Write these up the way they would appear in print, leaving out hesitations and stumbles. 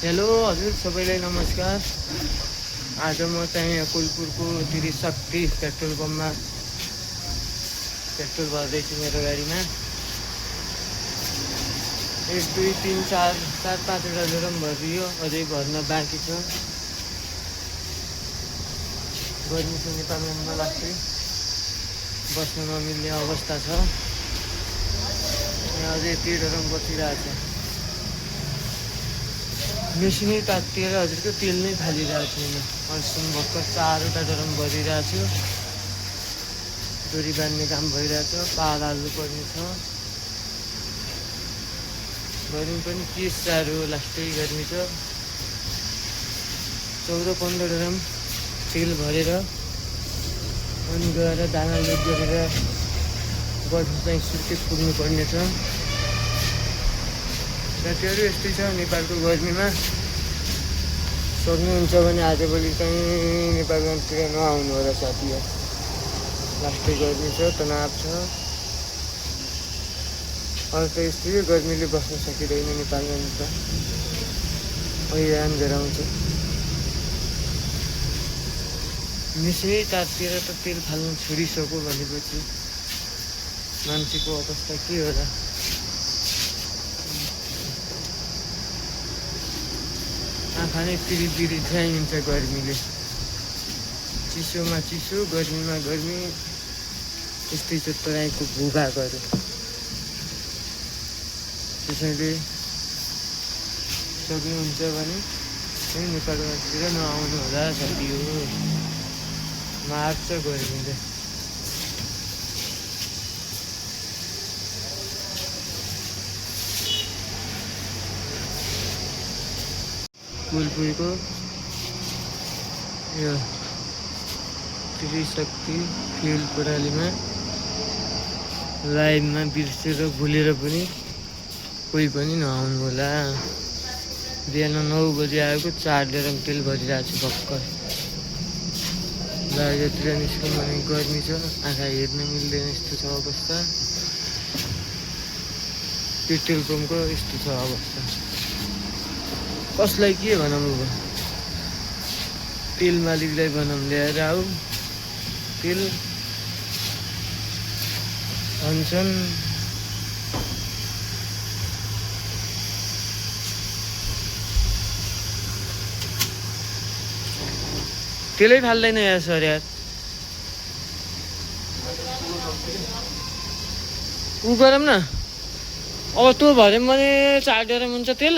Hello हजुर सबैलाई नमस्कार। आज म चाहिँ यहाँ कुलपुरको त्रिशक्ति पेट्रोल पम्पमा पेट्रोल भर्दैछु मेरो गाडीमा। 1 2 3 4 5वटा ड्रम भरियो, अझै भर्न बाँकी छ। गर्मी छ नेपालमा नलाग्दै बस्न नमिल्ने अवस्था छ। यहाँ अझै 3 ड्रम बचिरहेको छ। मेसिनै तातिएर हजुरको तेल नै फालिरहेको छैन। अहिलेसम्म भर्खर 4वटा ड्रम भरिरहेको छु। डोरी बाँध्ने काम भइरहेछ, पाल हाल्नु पर्ने छ। गर्मी पनि के साह्रो लास्टै गर्मी छ। 14-15 ड्रम तेल भरेर अनि गएर दाना लोड गरेर बस्नु चाहिँ सुर्खेत पुग्नु पर्ने छ। साथीहरू यस्तै छ नेपालको गर्मीमा। सक्नुहुन्छ भने आजभोलि चाहिँ नेपालतिर नआउनु होला साथीहरू। लास्टै गर्मी छ, तनाव छ। अरू त यस्तै गर्मीले बस्न सकिँदैन नेपालमा त, हैरान गराउँछ। मेसिनै तातिएर त तेल फाल्नु छोडिसक्यो भनेपछि मान्छेको अवस्था के होला। आँखा नै पिरी छाइन्छ गर्मीले। चिसोमा चिसो, गर्मीमा गर्मी, यस्तै छ तराईको भूभागहरू। त्यसैले सक्नुहुन्छ भने नेपालतिर नआउनु होला साथी हो। मार्छ गर्मीले। कुलपुरको यो त्रिशक्ति फ्युल प्रणालीमा लाइनमा बिर्सेर भुलेर पनि कोही पनि नआउनु होला। बिहान 9 बजी आएको 4 ड्रम तेल भरिरहेको छु भर्खर। बाहिरतिर निस्क्नु भने गर्मी छ, आँखा हेर्न मिल्दैन, यस्तो छ अवस्था। पेट्रोल पम्पको यस्तो छ अवस्था। कसलाई के भनौँ अब, तेल मालिकलाई भनौँ ल्याएर आऊ तेल भन्छन्। तेलै फाल्दैन यार सर यार। ऊ गरौँ न अब, तँ भर्यौँ भने 4 ड्रम हुन्छ तेल,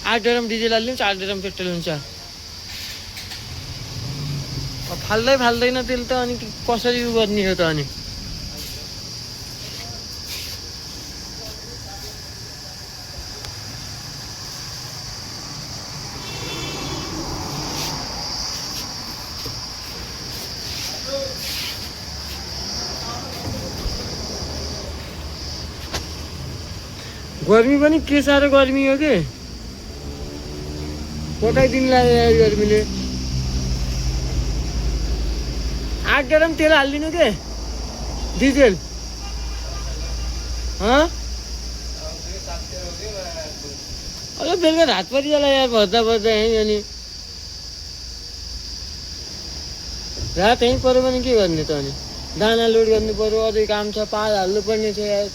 8 ड्रम डिजेल हाल्यौँ, 4 ड्रम पेट्रोल हुन्छ। अब फाल्दैन तेल त अनि कसरी उ गर्ने हो त अनि। गर्मी पनि के साह्रो गर्मी हो कि, पकाइदिनु लाग्यो गर्मीले। 8 ड्रम तेल हालिदिनु के डिजेल। अझ बेलुका रात परिजाला यार भर्दा यहीँ। अनि रात यहीँ पऱ्यो भने के गर्ने त अनि। दाना लोड गर्नु पऱ्यो, अझै काम छ, पाल हाल्नु पर्ने छ यार।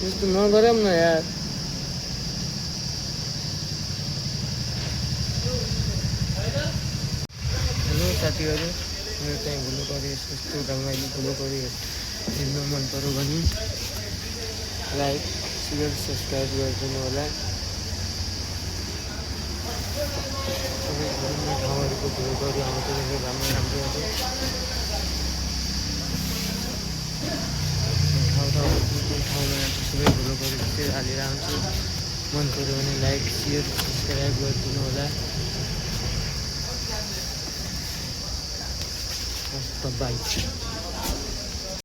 यस्तो नगरौँ न यार। हेलो साथीहरू, मेरो चाहिँ भुलो पऱ्यो, यस्तो ढङ्गले भुलो पऱ्यो। हेर्नु मन पऱ्यो भने लाइक सेयर सब्सक्राइब गरिदिनु होला। सबै ठाउँहरूको भ्लगहरू आउँछ, राम्रो राम्रो ठाउँमा सबै भ्लगहरू चाहिँ हालेर आउँछु। मन पऱ्यो भने लाइक सेयर सब्सक्राइब गरिदिनु होला। बाई।